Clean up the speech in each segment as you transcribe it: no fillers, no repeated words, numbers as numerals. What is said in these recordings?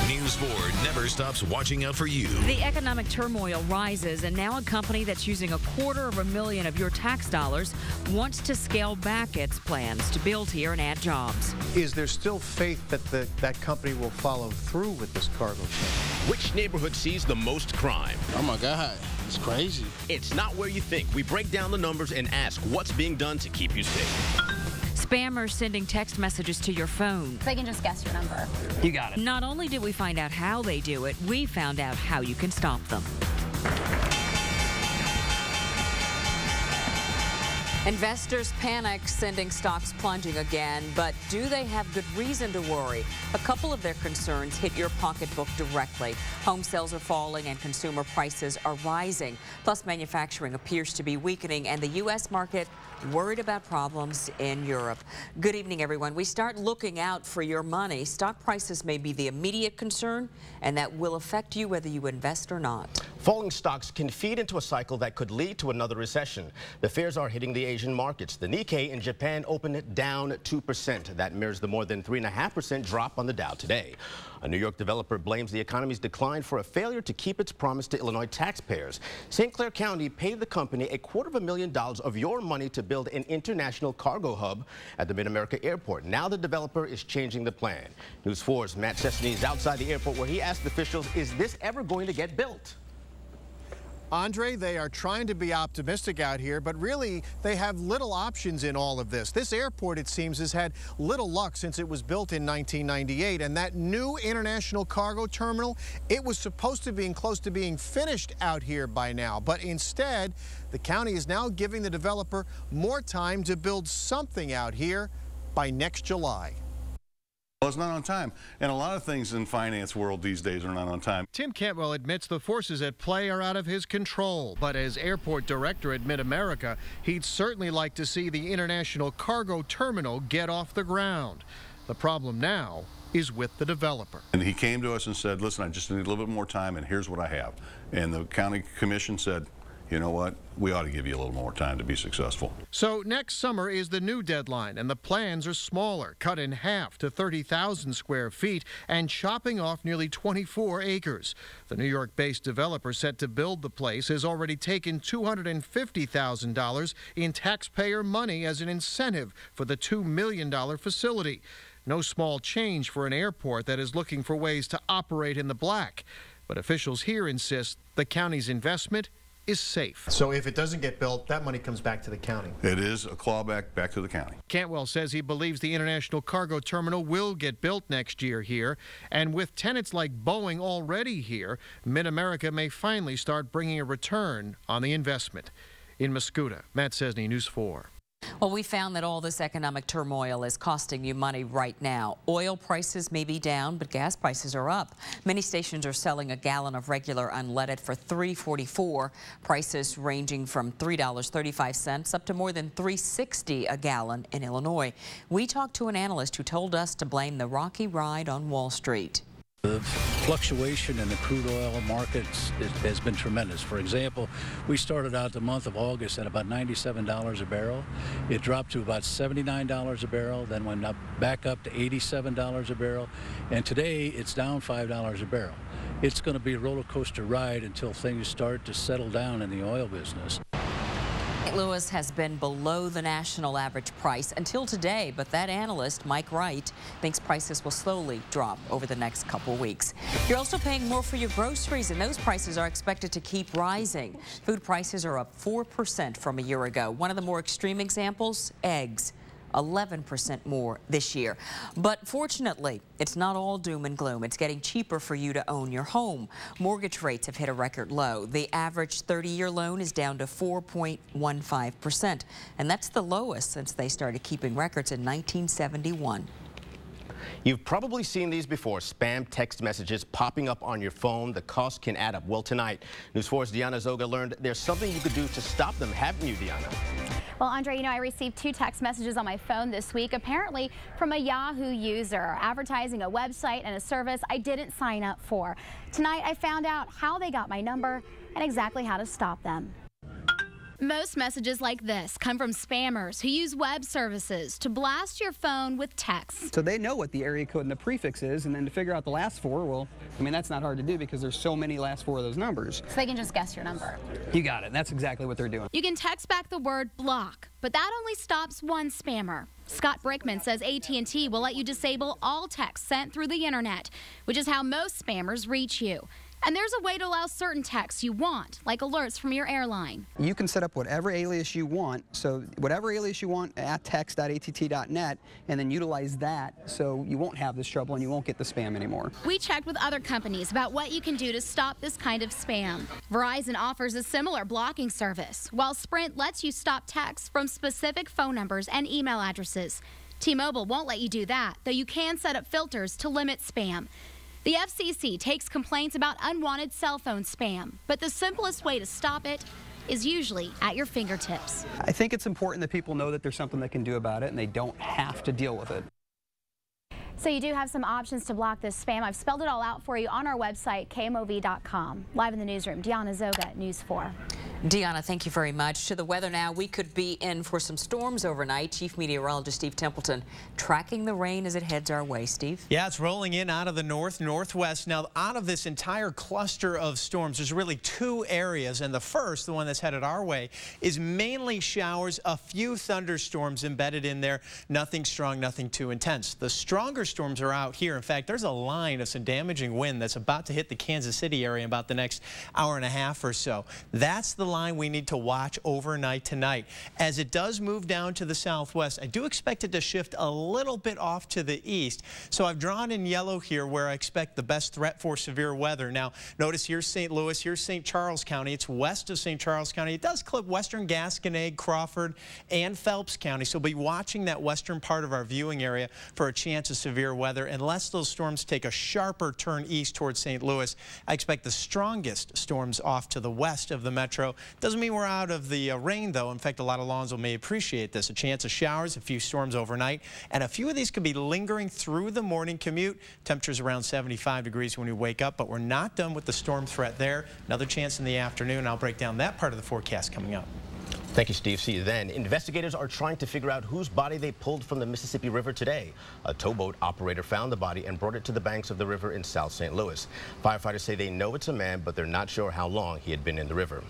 News 4 never stops watching out for you. The economic turmoil rises, and now a company that's using $250,000 of your tax dollars wants to scale back its plans to build here and add jobs. Is there still faith that that company will follow through with this cargo chain? Which neighborhood sees the most crime? Oh my God, it's crazy. It's not where you think. We break down the numbers and ask what's being done to keep you safe. Spammers sending text messages to your phone. They can just guess your number. You got it. Not only did we find out how they do it, we found out how you can stop them. Investors panic, sending stocks plunging again, but do they have good reason to worry? A couple of their concerns hit your pocketbook directly. Home sales are falling and consumer prices are rising. Plus, manufacturing appears to be weakening, and the U.S. market worried about problems in Europe. Good evening, everyone. We start looking out for your money. Stock prices may be the immediate concern, and that will affect you whether you invest or not. Falling stocks can feed into a cycle that could lead to another recession. The fears are hitting the Asian markets. The Nikkei in Japan opened down 2%. That mirrors the more than 3.5% drop on the Dow today. A New York developer blames the economy's decline for a failure to keep its promise to Illinois taxpayers. St. Clair County paid the company $250,000 of your money to build an international cargo hub at the MidAmerica Airport. Now the developer is changing the plan. News 4's Matt Chesney is outside the airport where he asked officials, is this ever going to get built? Andre, they are trying to be optimistic out here, but really they have little options in all of this. This airport, it seems, has had little luck since it was built in 1998, and that new international cargo terminal, it was supposed to be close to being finished out here by now, but instead the county is now giving the developer more time to build something out here by next July. Well, it's not on time, and a lot of things in finance world these days are not on time. Tim Cantwell admits the forces at play are out of his control, but as airport director at MidAmerica, he'd certainly like to see the international cargo terminal get off the ground. The problem now is with the developer. And he came to us and said, listen, I just need a little bit more time, and here's what I have. And the county commission said, you know what, we ought to give you a little more time to be successful. So next summer is the new deadline, and the plans are smaller, cut in half to 30,000 square feet and chopping off nearly 24 acres. The New York-based developer set to build the place has already taken $250,000 in taxpayer money as an incentive for the $2 million facility. No small change for an airport that is looking for ways to operate in the black. But officials here insist the county's investment is safe. So if it doesn't get built, that money comes back to the county. It is a clawback back to the county. Cantwell says he believes the international cargo terminal will get built next year here, and with tenants like Boeing already here, MidAmerica may finally start bringing a return on the investment. In Mascoutah, Matt Chesney, News 4. Well, we found that all this economic turmoil is costing you money right now. Oil prices may be down, but gas prices are up. Many stations are selling a gallon of regular unleaded for $3.44. Prices ranging from $3.35 up to more than $3.60 a gallon in Illinois. We talked to an analyst who told us to blame the rocky ride on Wall Street. The fluctuation in the crude oil markets has been tremendous. For example, we started out the month of August at about $97 a barrel. It dropped to about $79 a barrel, then went back up to $87 a barrel, and today it's down $5 a barrel. It's going to be a roller coaster ride until things start to settle down in the oil business. St. Louis has been below the national average price until today, but that analyst, Mike Wright, thinks prices will slowly drop over the next couple weeks. You're also paying more for your groceries, and those prices are expected to keep rising. Food prices are up 4% from a year ago. One of the more extreme examples, eggs. 11% more this year. But fortunately, it's not all doom and gloom. It's getting cheaper for you to own your home. Mortgage rates have hit a record low. The average 30-year loan is down to 4.15%, and that's the lowest since they started keeping records in 1971. You've probably seen these before, spam text messages popping up on your phone. The cost can add up. Well, tonight, News 4's Deanna Zoga learned there's something you could do to stop them, haven't you, Deanna? Well, Andre, you know, I received 2 text messages on my phone this week, apparently from a Yahoo user advertising a website and a service I didn't sign up for. Tonight, I found out how they got my number and exactly how to stop them. Most messages like this come from spammers who use web services to blast your phone with texts. So they know what the area code and the prefix is, and then to figure out the last four, well, I mean, that's not hard to do because there's so many last four of those numbers. So they can just guess your number. You got it. That's exactly what they're doing. You can text back the word block, but that only stops one spammer. Scott Brickman says AT&T will let you disable all texts sent through the internet, which is how most spammers reach you. And there's a way to allow certain texts you want, like alerts from your airline. You can set up whatever alias you want, so whatever alias you want at text.att.net, and then utilize that so you won't have this trouble and you won't get the spam anymore. We checked with other companies about what you can do to stop this kind of spam. Verizon offers a similar blocking service, while Sprint lets you stop texts from specific phone numbers and email addresses. T-Mobile won't let you do that, though you can set up filters to limit spam. The FCC takes complaints about unwanted cell phone spam, but the simplest way to stop it is usually at your fingertips. I think it's important that people know that there's something they can do about it and they don't have to deal with it. So you do have some options to block this spam. I've spelled it all out for you on our website, KMOV.com. Live in the newsroom, Deanna Zoga, News 4. Deanna, thank you very much. To the weather now, we could be in for some storms overnight. Chief Meteorologist Steve Templeton tracking the rain as it heads our way. Steve? Yeah, it's rolling in out of the northwest. Now, out of this entire cluster of storms, there's really two areas, and the first, the one that's headed our way, is mainly showers, a few thunderstorms embedded in there. Nothing strong, nothing too intense. The stronger storms are out here. In fact, there's a line of some damaging wind that's about to hit the Kansas City area in about the next hour and a half or so. That's the line we need to watch overnight tonight. As it does move down to the southwest, I do expect it to shift a little bit off to the east. So I've drawn in yellow here where I expect the best threat for severe weather. Now, notice here's St. Louis, here's St. Charles County. It's west of St. Charles County. It does clip western Gasconade, Crawford, and Phelps County. So be watching that western part of our viewing area for a chance of severe weather. Unless those storms take a sharper turn east towards St. Louis, I expect the strongest storms off to the west of the metro. Doesn't mean we're out of the rain, though. In fact, a lot of Lonzo may appreciate this. A chance of showers, a few storms overnight, and a few of these could be lingering through the morning commute. Temperatures around 75 degrees when we wake up, but we're not done with the storm threat there. Another chance in the afternoon. I'll break down that part of the forecast coming up. Thank you, Steve. See you then. Investigators are trying to figure out whose body they pulled from the Mississippi River today. A towboat operator found the body and brought it to the banks of the river in South St. Louis. Firefighters say they know it's a man, but they're not sure how long he had been in the river.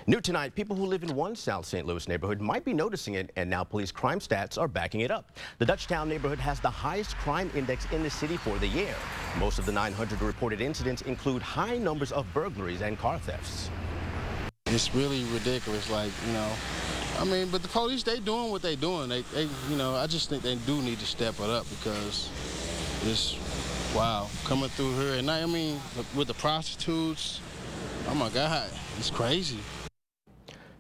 New tonight, people who live in one South St. Louis neighborhood might be noticing it, and now police crime stats are backing it up. The Dutchtown neighborhood has the highest crime index in the city for the year. Most of the 900 reported incidents include high numbers of burglaries and car thefts. It's really ridiculous, like, you know. I mean, but the police, they doing what they doing. They you know, I just think they do need to step it up because it's, wow, coming through here at night. I mean, with the prostitutes, oh my God, it's crazy.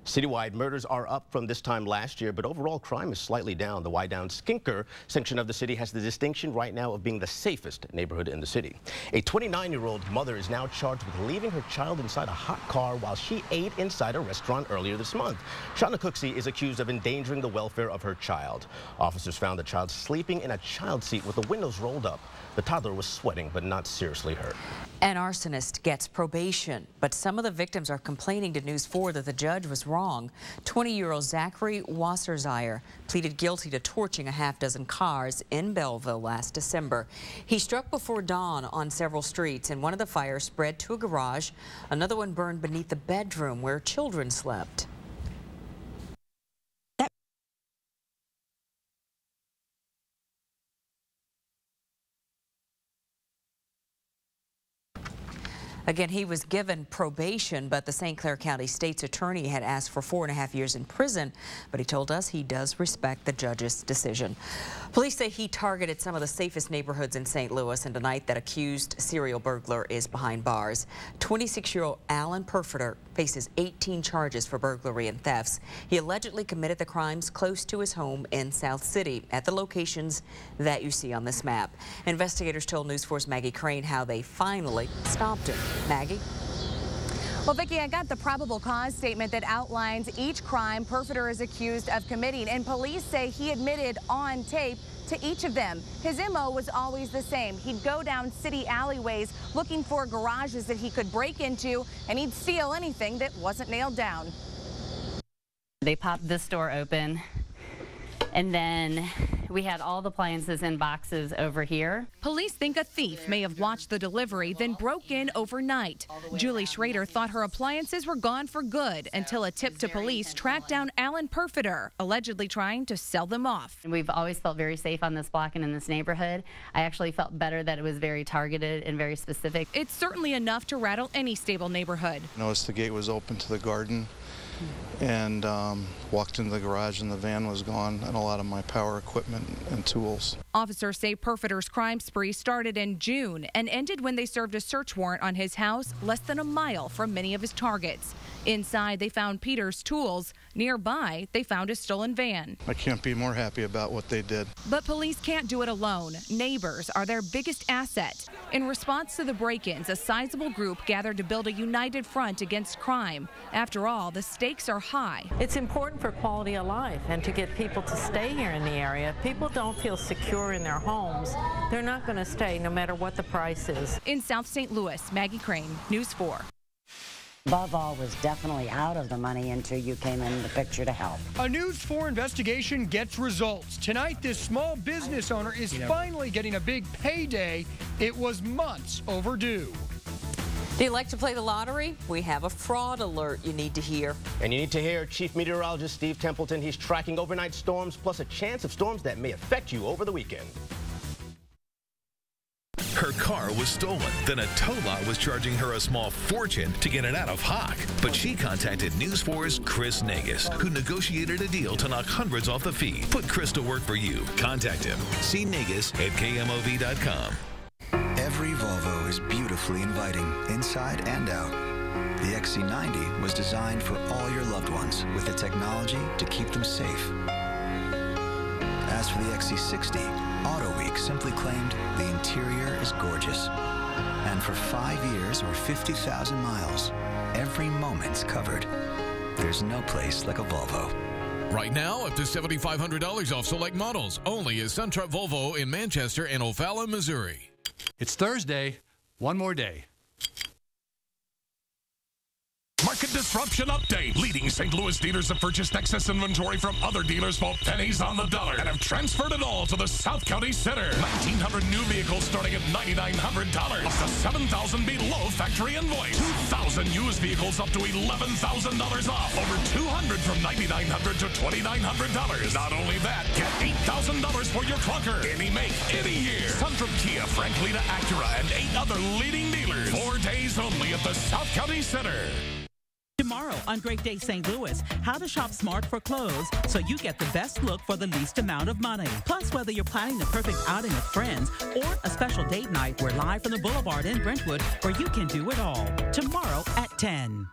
Citywide murders are up from this time last year, but overall crime is slightly down. The Wydown-Skinker section of the city has the distinction right now of being the safest neighborhood in the city. A 29-year-old mother is now charged with leaving her child inside a hot car while she ate inside a restaurant earlier this month. Shauna Cooksey is accused of endangering the welfare of her child. Officers found the child sleeping in a child seat with the windows rolled up. The toddler was sweating but not seriously hurt. An arsonist gets probation, but some of the victims are complaining to News 4 that the judge was wrong. 20-year-old Zachary Wasserzire pleaded guilty to torching a half-dozen cars in Belleville last December. He struck before dawn on several streets, and one of the fires spread to a garage. Another one burned beneath the bedroom where children slept. Again, he was given probation, but the St. Clair County State's attorney had asked for 4.5 years in prison, but he told us he does respect the judge's decision. Police say he targeted some of the safest neighborhoods in St. Louis, and tonight that accused serial burglar is behind bars. 26-year-old Alan Perfitter faces 18 charges for burglary and thefts. He allegedly committed the crimes close to his home in South City at the locations that you see on this map. Investigators told News 4's Maggie Crane how they finally stopped him. Maggie? Well, Vicki, I got the probable cause statement that outlines each crime Perfitter is accused of committing, and police say he admitted on tape to each of them. His MO was always the same. He'd go down city alleyways looking for garages that he could break into, and he'd steal anything that wasn't nailed down. They popped this door open, and then we had all the appliances in boxes over here. Police think a thief may have watched the delivery, then broke in overnight. Julie Schrader thought her appliances were gone for good until a tip to police tracked down Alan Perfitter, allegedly trying to sell them off. We've always felt very safe on this block and in this neighborhood. I actually felt better that it was very targeted and very specific. It's certainly enough to rattle any stable neighborhood. I noticed the gate was open to the garden, and walked into the garage and the van was gone and a lot of my power equipment and tools. Officers say Perfitter's crime spree started in June and ended when they served a search warrant on his house less than a mile from many of his targets. Inside, they found Peter's tools. Nearby, they found his stolen van. I can't be more happy about what they did. But police can't do it alone. Neighbors are their biggest asset. In response to the break-ins, a sizable group gathered to build a united front against crime. After all, the stakes are high. It's important for quality of life and to get people to stay here in the area. If people don't feel secure in their homes, they're not going to stay no matter what the price is. In South St. Louis, Maggie Crane, News 4. Volvo was definitely out of the money until you came in the picture to help. A News 4 investigation gets results. Tonight, this small business owner is finally getting a big payday. It was months overdue. Do you like to play the lottery? We have a fraud alert you need to hear. And you need to hear Chief Meteorologist Steve Templeton. He's tracking overnight storms plus a chance of storms that may affect you over the weekend. Her car was stolen. Then a tow lot was charging her a small fortune to get it out of hock. But she contacted News 4's Chris Nagus, who negotiated a deal to knock hundreds off the fee. Put Chris to work for you. Contact him. See Nagus at KMOV.com. Every Volvo is beautifully inviting, inside and out. The XC90 was designed for all your loved ones with the technology to keep them safe. As for the XC60, Auto Week simply claimed the interior is gorgeous. And for 5 years or 50,000 miles, every moment's covered. There's no place like a Volvo. Right now, up to $7,500 off select models. Only at SunTruck Volvo in Manchester and O'Fallon, Missouri. It's Thursday. One more day. Market Disruption Update. Leading St. Louis dealers have purchased excess inventory from other dealers for pennies on the dollar and have transferred it all to the South County Center. 1,900 new vehicles starting at $9,900. Up to $7,000 below factory invoice. 2,000 used vehicles up to $11,000 off. Over 200 from $9,900 to $2,900. Not only that, get $8,000 for your clunker. Any make, any year. Suntrum Kia, Franklina Acura, and 8 other leading dealers. 4 days only at the South County Center. Tomorrow on Great Day St. Louis, how to shop smart for clothes so you get the best look for the least amount of money. Plus, whether you're planning the perfect outing with friends or a special date night, we're live from the Boulevard in Brentwood where you can do it all. Tomorrow at 10.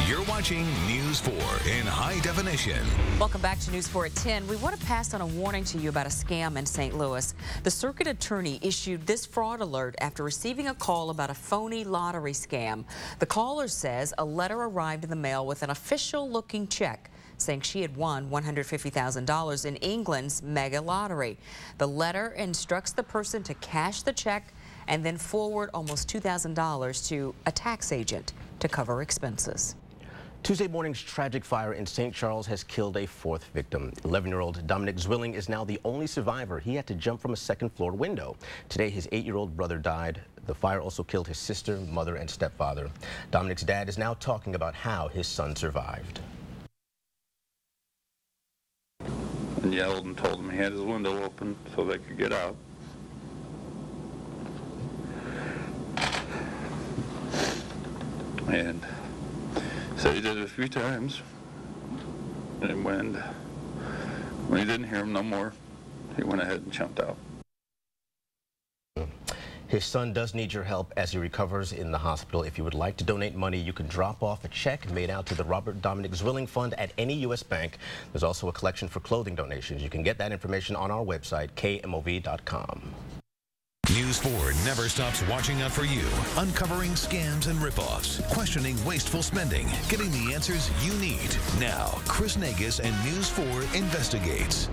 You're watching News 4 in high definition. Welcome back to News 4 at 10. We want to pass on a warning to you about a scam in St. Louis. The circuit attorney issued this fraud alert after receiving a call about a phony lottery scam. The caller says a letter arrived in the mail with an official-looking check saying she had won $150,000 in England's mega lottery. The letter instructs the person to cash the check and then forward almost $2,000 to a tax agent to cover expenses. Tuesday morning's tragic fire in St. Charles has killed a 4th victim. 11-year-old Dominic Zwilling is now the only survivor. He had to jump from a 2nd-floor window. Today, his 8-year-old brother died. The fire also killed his sister, mother, and stepfather. Dominic's dad is now talking about how his son survived. And yelled and told him he had his window open so they could get out. And so he did it a few times, and when he didn't hear him no more, he went ahead and jumped out. His son does need your help as he recovers in the hospital. If you would like to donate money, you can drop off a check made out to the Robert Dominic Zwilling Fund at any U.S. bank. There's also a collection for clothing donations. You can get that information on our website, KMOV.com. News 4 never stops watching out for you, uncovering scams and ripoffs, questioning wasteful spending, getting the answers you need. Now, Chris Nagus and News 4 investigates.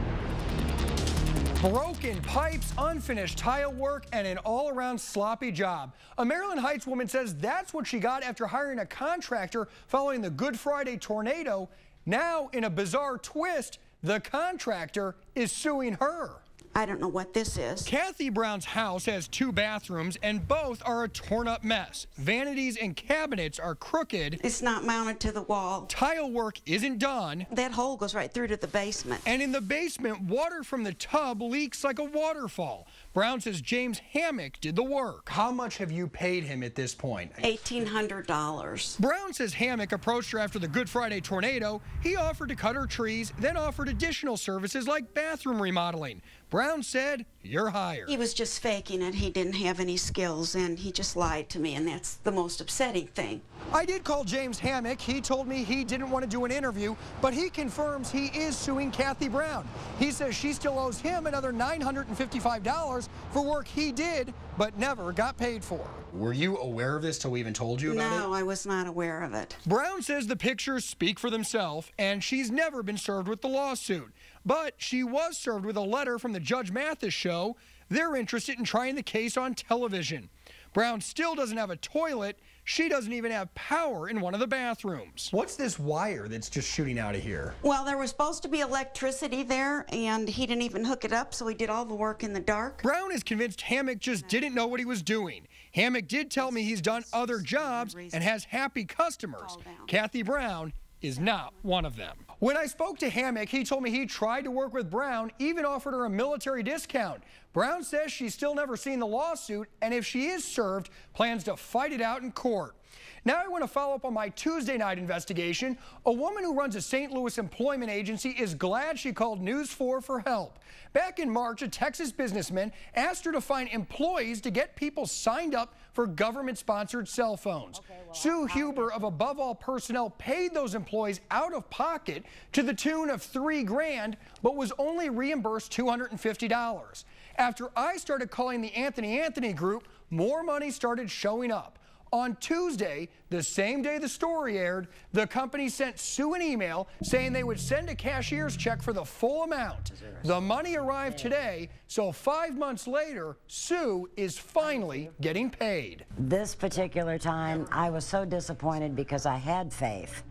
Broke Broken pipes, unfinished tile work, and an all-around sloppy job. A Maryland Heights woman says that's what she got after hiring a contractor following the Good Friday tornado. Now, in a bizarre twist, the contractor is suing her. I don't know what this is. Kathy Brown's house has 2 bathrooms, and both are a torn-up mess. Vanities and cabinets are crooked. It's not mounted to the wall. Tile work isn't done. That hole goes right through to the basement. And in the basement, water from the tub leaks like a waterfall. Brown says James Hammock did the work. How much have you paid him at this point? $1,800. Brown says Hammock approached her after the Good Friday tornado. He offered to cut her trees, then offered additional services like bathroom remodeling. Brown said, "You're hired." He was just faking it. He didn't have any skills, and he just lied to me, and that's the most upsetting thing. I did call James Hammock. He told me he didn't want to do an interview, but he confirms he is suing Kathy Brown. He says she still owes him another $955 for work he did, but never got paid for. Were you aware of this till we even told you about it? No, I was not aware of it. Brown says the pictures speak for themselves, and she's never been served with the lawsuit. But she was served with a letter from the Judge Mathis show. They're interested in trying the case on television. Brown still doesn't have a toilet. She doesn't even have power in one of the bathrooms. What's this wire that's just shooting out of here? Well, there was supposed to be electricity there, and he didn't even hook it up, so he did all the work in the dark. Brown is convinced Hammock just didn't know what he was doing. Hammock did tell me he's done other jobs and has happy customers. Kathy Brown is not one of them. When I spoke to Hammock, he told me he tried to work with Brown, even offered her a military discount. Brown says she's still never seen the lawsuit, and if she is served, plans to fight it out in court. Now I want to follow up on my Tuesday night investigation. A woman who runs a St. Louis employment agency is glad she called News 4 for help. Back in March, a Texas businessman asked her to find employees to get people signed up for government-sponsored cell phones. Sue Huber of Above All Personnel paid those employees out of pocket to the tune of $3 grand, but was only reimbursed $250. After I started calling the Anthony Group, more money started showing up. On Tuesday, the same day the story aired, the company sent Sue an email saying they would send a cashier's check for the full amount. The money arrived today, so 5 months later, Sue is finally getting paid. This particular time, I was so disappointed because I had faith.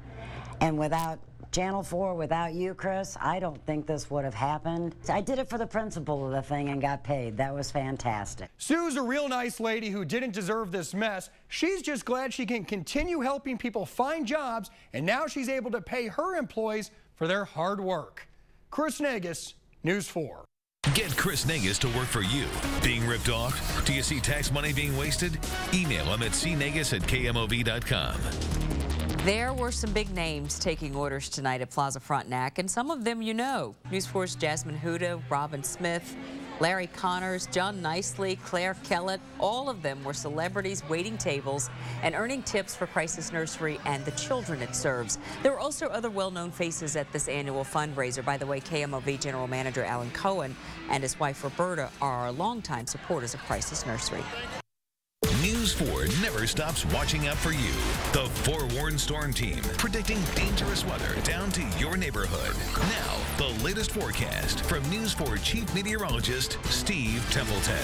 And without Channel 4, without you, Chris, I don't think this would have happened. I did it for the principle of the thing and got paid. That was fantastic. Sue's a real nice lady who didn't deserve this mess. She's just glad she can continue helping people find jobs, and now she's able to pay her employees for their hard work. Chris Negus, News 4. Get Chris Negus to work for you. Being ripped off? Do you see tax money being wasted? Email him at cnegus@kmov.com. There were some big names taking orders tonight at Plaza Frontenac, and some of them you know. News 4's Jasmine Huda, Robin Smith, Larry Connors, John Nicely, Claire Kellett, all of them were celebrities waiting tables and earning tips for Crisis Nursery and the children it serves. There were also other well-known faces at this annual fundraiser. By the way, KMOV General Manager Alan Cohen and his wife Roberta are longtime supporters of Crisis Nursery. News 4 never stops watching out for you. The Forewarned Storm Team, predicting dangerous weather down to your neighborhood. Now, the latest forecast from News 4 Chief Meteorologist Steve Templeton.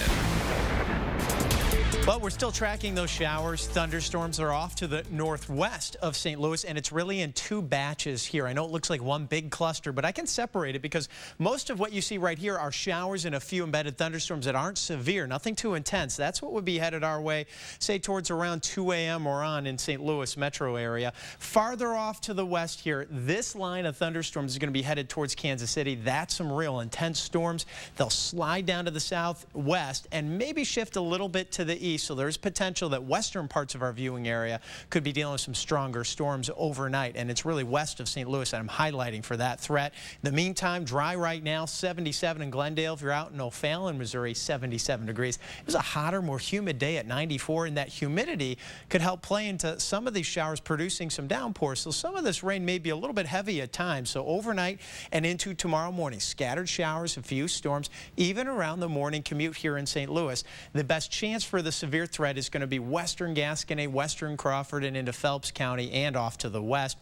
But we're still tracking those showers. Thunderstorms are off to the northwest of St. Louis, and it's really in 2 batches here. I know it looks like one big cluster, but I can separate it because most of what you see right here are showers and a few embedded thunderstorms that aren't severe, nothing too intense. That's what would be headed our way, say towards around 2 a.m. or on in St. Louis metro area. Farther off to the west here, this line of thunderstorms is going to be headed towards Kansas City. That's some real intense storms. They'll slide down to the southwest and maybe shift a little bit to the east. So there's potential that western parts of our viewing area could be dealing with some stronger storms overnight, and it's really west of St. Louis that I'm highlighting for that threat. In the meantime, dry right now, 77 in Glendale. If you're out in O'Fallon, Missouri, 77 degrees. It was a hotter, more humid day at 94, and that humidity could help play into some of these showers producing some downpours. So some of this rain may be a little bit heavy at times. So overnight and into tomorrow morning, scattered showers, a few storms, even around the morning commute here in St. Louis. The best chance for the severe threat is going to be western Gasconay, western Crawford, and into Phelps County and off to the west.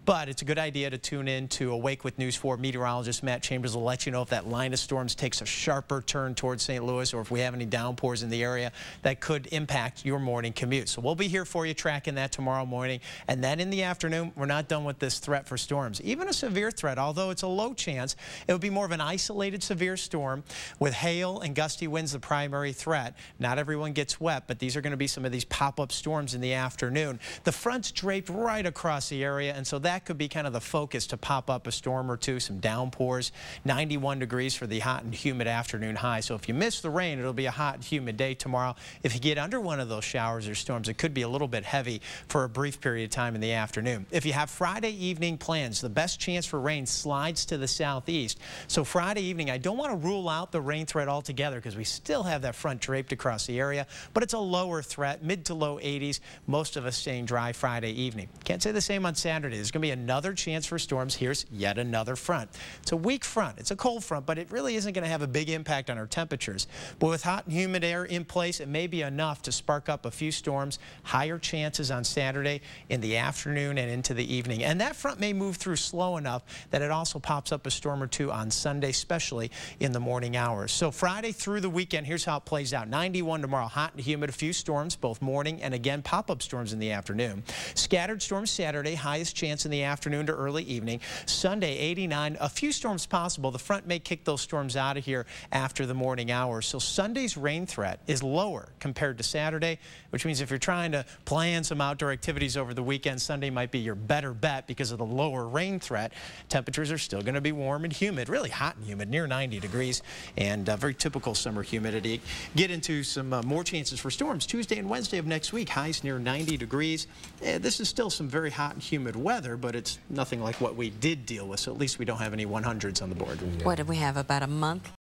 But it's a good idea to tune in to Awake with News 4 meteorologist Matt Chambers will let you know if that line of storms takes a sharper turn towards St. Louis or if we have any downpours in the area that could impact your morning commute. So we'll be here for you tracking that tomorrow morning. And then in the afternoon, we're not done with this threat for storms. Even a severe threat, although it's a low chance, it would be more of an isolated severe storm with hail and gusty winds the primary threat. Not everyone gets wet, but these are going to be some of these pop-up storms in the afternoon. The front's draped right across the area, and so that could be kind of the focus to pop up a storm or two, some downpours. 91 degrees for the hot and humid afternoon high. So if you miss the rain, it'll be a hot and humid day tomorrow. If you get under one of those showers or storms, it could be a little bit heavy for a brief period of time in the afternoon. If you have Friday evening plans, the best chance for rain slides to the southeast. So Friday evening, I don't want to rule out the rain threat altogether because we still have that front draped across the area, but it's a lower threat, mid to low 80s. Most of us staying dry Friday evening. Can't say the same on Saturday. There's going to be another chance for storms. Here's yet another front. It's a weak front. It's a cold front, but it really isn't going to have a big impact on our temperatures. But with hot and humid air in place, it may be enough to spark up a few storms. Higher chances on Saturday in the afternoon and into the evening. And that front may move through slow enough that it also pops up a storm or two on Sunday, especially in the morning hours. So Friday through the weekend, here's how it plays out. 91 tomorrow, hot and humid, a few storms, both morning and again pop-up storms in the afternoon. Scattered storms Saturday, highest chance in the afternoon to early evening. Sunday, 89, a few storms possible. The front may kick those storms out of here after the morning hours. So Sunday's rain threat is lower compared to Saturday, which means if you're trying to plan some outdoor activities over the weekend, Sunday might be your better bet because of the lower rain threat. Temperatures are still going to be warm and humid, really hot and humid, near 90 degrees, and very typical summer humidity. Get into some more chances for storms Tuesday and Wednesday of next week. Highs near 90 degrees. This is still some very hot and humid weather, but it's nothing like what we did deal with, so at least we don't have any 100s on the board. What did we have, about a month